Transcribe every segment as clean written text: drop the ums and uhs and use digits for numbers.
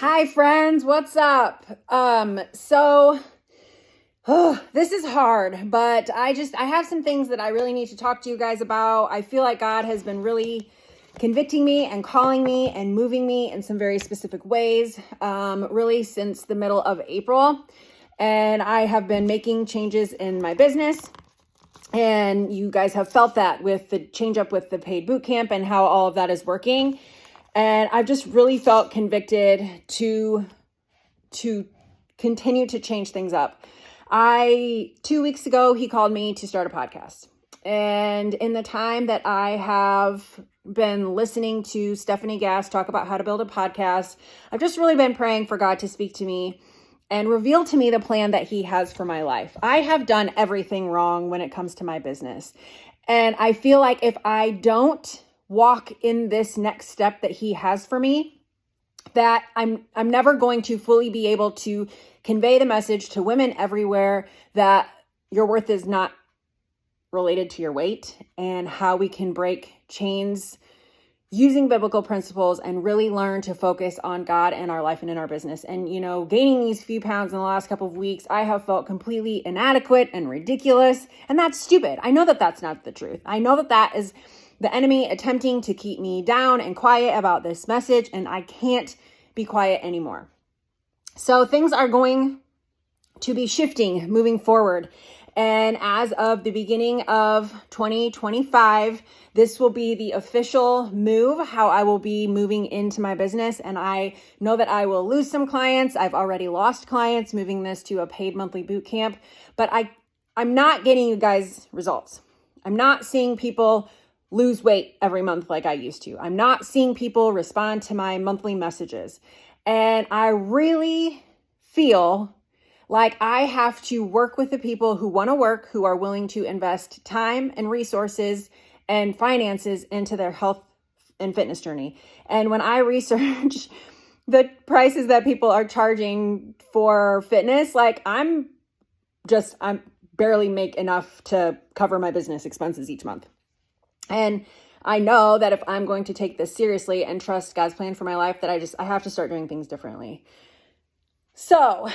Hi friends, what's up? This is hard, but I have some things that I really need to talk to you guys about. I feel like God has been really convicting me and calling me and moving me in some very specific ways, really since the middle of April. And I have been making changes in my business. And you guys have felt that with the change up with the paid boot camp and how all of that is working. And I've just really felt convicted to continue to change things up. 2 weeks ago, he called me to start a podcast. And in the time that I have been listening to Stephanie Gass talk about how to build a podcast, I've just really been praying for God to speak to me and reveal to me the plan that he has for my life. I have done everything wrong when it comes to my business. And I feel like if I don't walk in this next step that he has for me, that I'm never going to fully be able to convey the message to women everywhere that your worth is not related to your weight, and how we can break chains using biblical principles and really learn to focus on God and our life and in our business. And, gaining these few pounds in the last couple of weeks, I have felt completely inadequate and ridiculous. And that's stupid. I know that that's not the truth. I know that that is the enemy attempting to keep me down and quiet about this message, and I can't be quiet anymore. So things are going to be shifting moving forward. And as of the beginning of 2025, this will be the official move, how I will be moving into my business. And I know that I will lose some clients. I've already lost clients moving this to a paid monthly boot camp, but I'm not getting you guys results. I'm not seeing people lose weight every month like I used to. I'm not seeing people respond to my monthly messages. And I really feel like I have to work with the people who want to work, who are willing to invest time and resources and finances into their health and fitness journey. And when I research the prices that people are charging for fitness, I'm barely make enough to cover my business expenses each month. And I know that if I'm going to take this seriously and trust God's plan for my life, that I have to start doing things differently. So,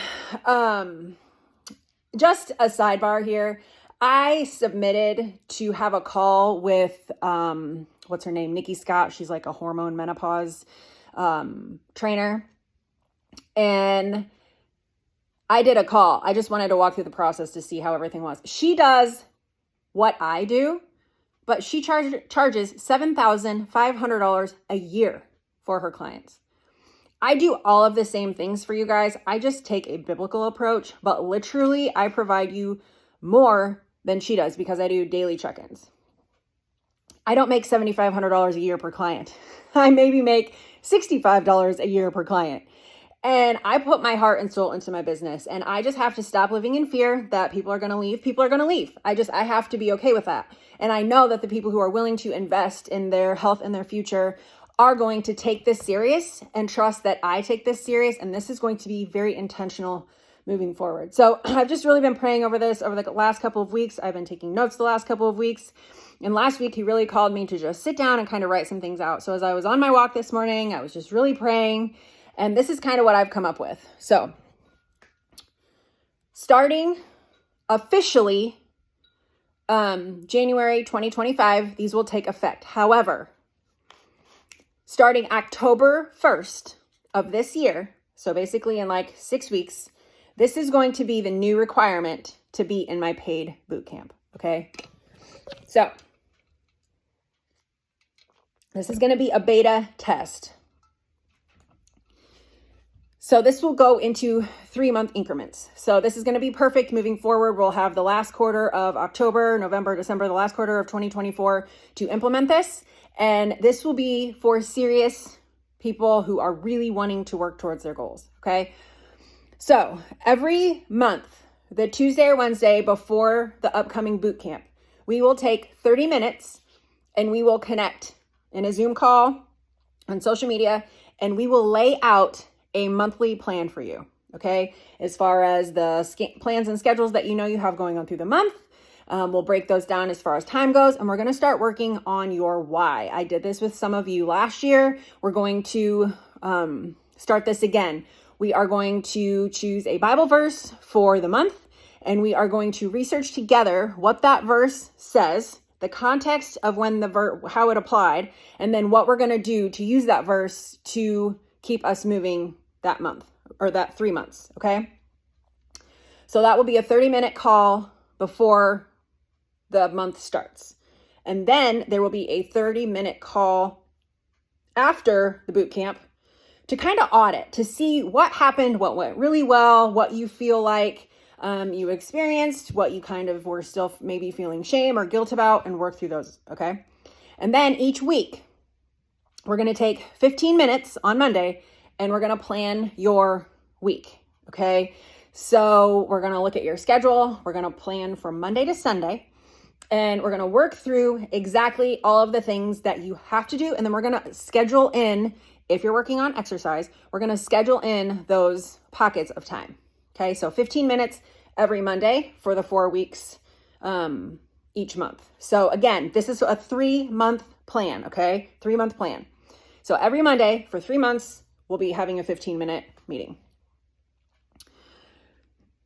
just a sidebar here. I submitted to have a call with, what's her name? Nikki Scott. She's like a hormone menopause, trainer. And I did a call. I just wanted to walk through the process to see how everything was. She does what I do, but she charges $7,500 a year for her clients. I do all of the same things for you guys. I just take a biblical approach, but literally I provide you more than she does because I do daily check-ins. I don't make $7,500 a year per client. I maybe make $65 a year per client. And I put my heart and soul into my business, and I just have to stop living in fear that people are going to leave. People are going to leave. I have to be okay with that. And I know that the people who are willing to invest in their health and their future are going to take this serious and trust that I take this serious. And this is going to be very intentional moving forward. So I've just really been praying over this over the last couple of weeks. I've been taking notes the last couple of weeks. And last week, he really called me to just sit down and kind of write some things out. So as I was on my walk this morning, I was just really praying. And this is kind of what I've come up with. So starting officially January 2025, these will take effect. However, starting October 1st of this year, so basically in 6 weeks, this is going to be the new requirement to be in my paid boot camp, okay? So this is going to be a beta test. So this will go into 3-month increments. So this is going to be perfect moving forward. We'll have the last quarter of October, November, December, the last quarter of 2024 to implement this. And this will be for serious people who are really wanting to work towards their goals. Okay. So every month, the Tuesday or Wednesday before the upcoming boot camp, we will take 30 minutes and we will connect in a Zoom call on social media, and we will lay out a monthly plan for you. Okay. As far as the plans and schedules that you have going on through the month, we'll break those down as far as time goes, and we're going to start working on your why. I did this with some of you last year. We're going to start this again. We are going to choose a Bible verse for the month, and we are going to research together what that verse says, the context of when how it applied, and then what we're going to do to use that verse to keep us moving that month or that 3 months. Okay. So that will be a 30-minute call before the month starts. And then there will be a 30-minute call after the boot camp to kind of audit, to see what happened, what went really well, what you feel like you experienced, what you kind of were still maybe feeling shame or guilt about, and work through those, okay? And then each week, we're going to take 15 minutes on Monday, and we're going to plan your week, okay? So we're going to look at your schedule. We're going to plan from Monday to Sunday, and we're going to work through exactly all of the things that you have to do. And then we're going to schedule in, if you're working on exercise, we're going to schedule in those pockets of time. Okay. So 15 minutes every Monday for the 4 weeks, each month. So again, this is a 3-month plan. Okay. 3-month plan. So every Monday for 3 months, we'll be having a 15-minute meeting.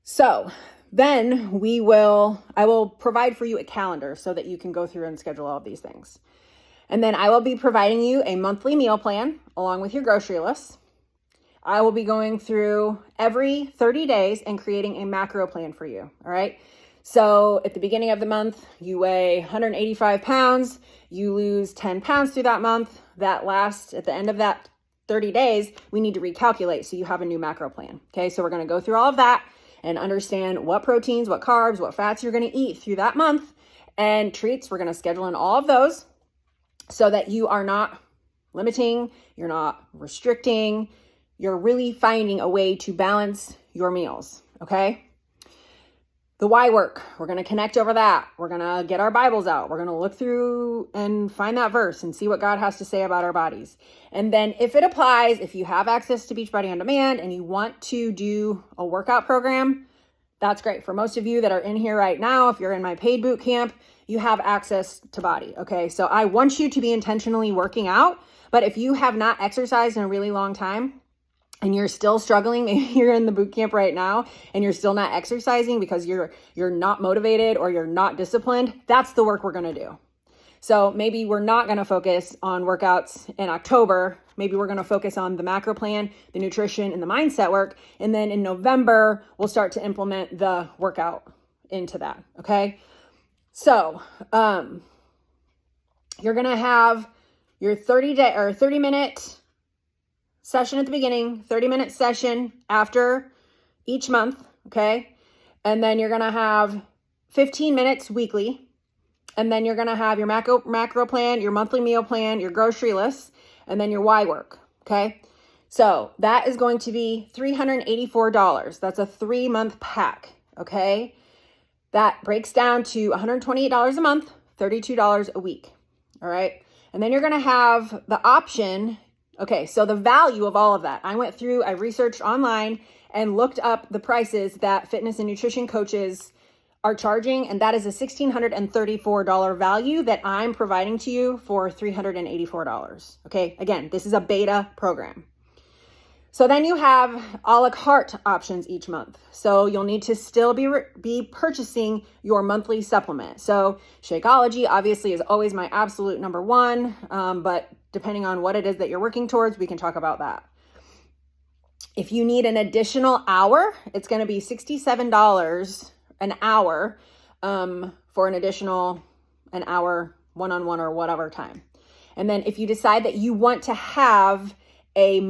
So then I will provide for you a calendar so that you can go through and schedule all of these things. And then I will be providing you a monthly meal plan along with your grocery list. I will be going through every 30 days and creating a macro plan for you. All right. So at the beginning of the month, you weigh 185 pounds, you lose 10 pounds through that month. At the end of that 30 days, we need to recalculate so you have a new macro plan. Okay. So we're going to go through all of that and understand what proteins, what carbs, what fats you're going to eat through that month, and treats. We're going to schedule in all of those so that you are not limiting, you're not restricting, you're really finding a way to balance your meals, okay? The why work, we're going to connect over that. We're going to get our Bibles out. We're going to look through and find that verse and see what God has to say about our bodies. And then if it applies, if you have access to Beachbody On Demand and you want to do a workout program, that's great. For most of you that are in here right now, if you're in my paid boot camp, you have access to BODi. Okay. So I want you to be intentionally working out, but if you have not exercised in a really long time and you're still struggling, maybe you're in the boot camp right now and you're still not exercising because you're not motivated or you're not disciplined, that's the work we're going to do. So maybe we're not going to focus on workouts in October. Maybe we're going to focus on the macro plan, the nutrition, and the mindset work. And then in November, we'll start to implement the workout into that. Okay. So, you're going to have your 30-minute session at the beginning, 30-minute session after each month. Okay. And then you're going to have 15 minutes weekly. And then you're going to have your macro plan, your monthly meal plan, your grocery list, and then your why work. Okay. So that is going to be $384. That's a 3-month pack. Okay. That breaks down to $128 a month, $32 a week. All right. And then you're going to have the option. Okay. So the value of all of that, I researched online and looked up the prices that fitness and nutrition coaches are charging. And that is a $1,634 value that I'm providing to you for $384. Okay. Again, this is a beta program. So then you have a la carte options each month. So you'll need to still be purchasing your monthly supplement. So Shakeology obviously is always my absolute number one. But depending on what it is that you're working towards, we can talk about that. If you need an additional hour, it's going to be $67 an hour for an additional an hour one-on-one or whatever time. And then if you decide that you want to have a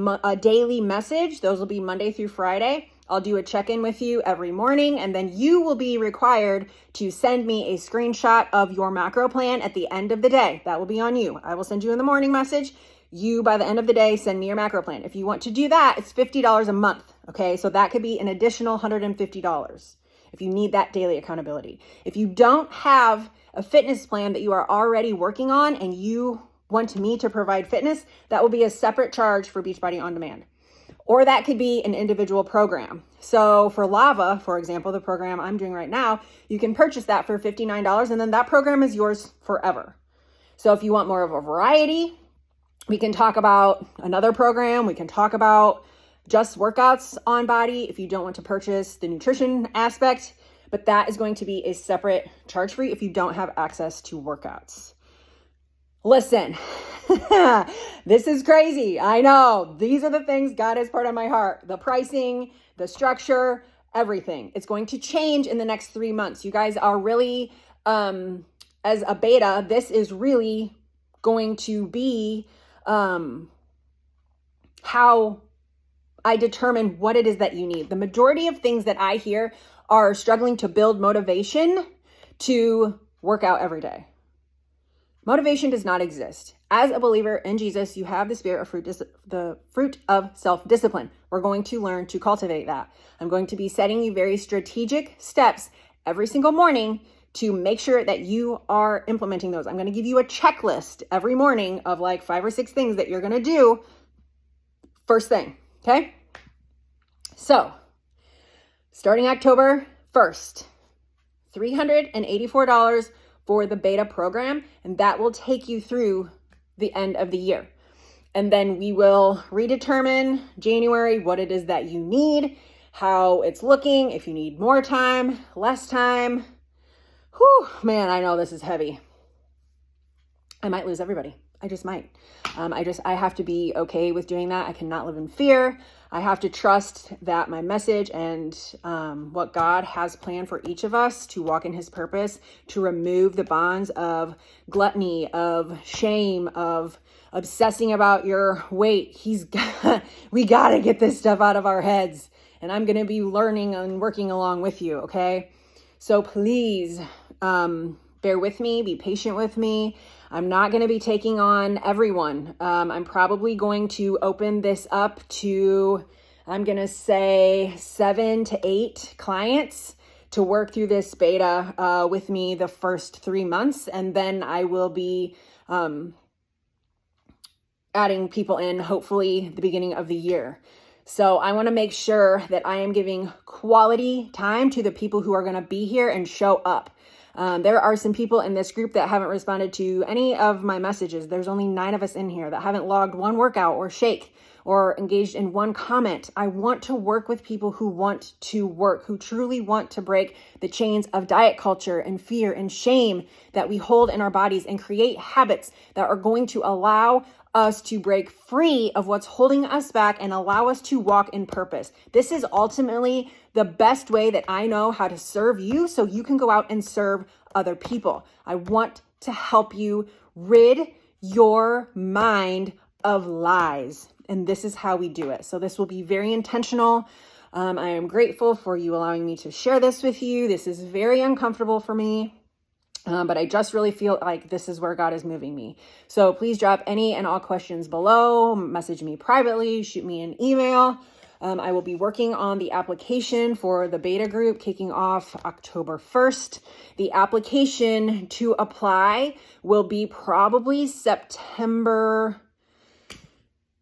daily message, those will be Monday through Friday. I'll do a check-in with you every morning, and then you will be required to send me a screenshot of your macro plan at the end of the day. That will be on you. I will send you in the morning message. You, by the end of the day, send me your macro plan. If you want to do that, it's $50 a month. Okay, so that could be an additional $150 if you need that daily accountability. If you don't have a fitness plan that you are already working on and you want me to provide fitness, that will be a separate charge for Beachbody On Demand. Or that could be an individual program. So for Lava, for example, the program I'm doing right now, you can purchase that for $59 and then that program is yours forever. So if you want more of a variety, We can talk about another program. We can talk about just workouts on Body if you don't want to purchase the nutrition aspect, but that is going to be a separate charge fee if you don't have access to workouts. Listen, this is crazy. I know these are the things God has put on my heart, the pricing, the structure, everything. It's going to change in the next 3 months. You guys are really, as a beta, this is really going to be how I determine what it is that you need. The majority of things that I hear are struggling to build motivation to work out every day. Motivation does not exist. As a believer in Jesus, you have the spirit of the fruit of self-discipline. We're going to learn to cultivate that. I'm going to be setting you very strategic steps every single morning to make sure that you are implementing those. I'm going to give you a checklist every morning of like 5 or 6 things that you're going to do first thing. Okay. So starting October 1st, $384 for the beta program. And that will take you through the end of the year. And then we will redetermine January what it is that you need, how it's looking, if you need more time, less time. Whew, man, I know this is heavy. I might lose everybody. I just might. I have to be okay with doing that. I cannot live in fear. I have to trust that my message and what God has planned for each of us to walk in his purpose, to remove the bonds of gluttony, of shame, of obsessing about your weight. We got to get this stuff out of our heads. And I'm going to be learning and working along with you. Okay. So please, bear with me, be patient with me. I'm not going to be taking on everyone. I'm probably going to open this up to, I'm going to say 7 to 8 clients to work through this beta with me the first 3 months. And then I will be adding people in hopefully the beginning of the year. So I want to make sure that I am giving quality time to the people who are going to be here and show up. There are some people in this group that haven't responded to any of my messages. There's only 9 of us in here that haven't logged one workout or shake or engaged in one comment. I want to work with people who want to work, who truly want to break the chains of diet culture and fear and shame that we hold in our bodies and create habits that are going to allow us to break free of what's holding us back and allow us to walk in purpose. This is ultimately the best way that I know how to serve you so you can go out and serve other people. I want to help you rid your mind of lies. And this is how we do it. So this will be very intentional. I am grateful for you allowing me to share this with you. This is very uncomfortable for me. But I just really feel like this is where God is moving me. So please drop any and all questions below, message me privately, shoot me an email. I will be working on the application for the beta group kicking off October 1st. The application to apply will be probably September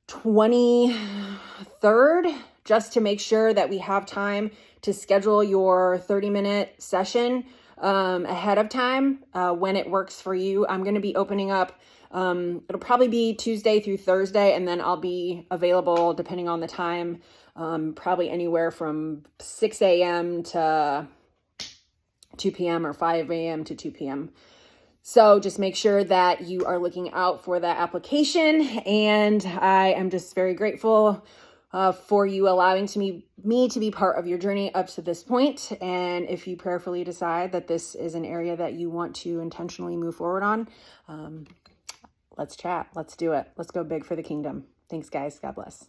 23rd, just to make sure that we have time to schedule your 30-minute session ahead of time when it works for you. I'm going to be opening up. It'll probably be Tuesday through Thursday, and then I'll be available depending on the time, probably anywhere from 6 a.m. to 2 p.m. or 5 a.m. to 2 p.m. So just make sure that you are looking out for that application. And I am just very grateful for you allowing me to be part of your journey up to this point. And if you prayerfully decide that this is an area that you want to intentionally move forward on, let's chat. Let's do it. Let's go big for the kingdom. Thanks, guys. God bless.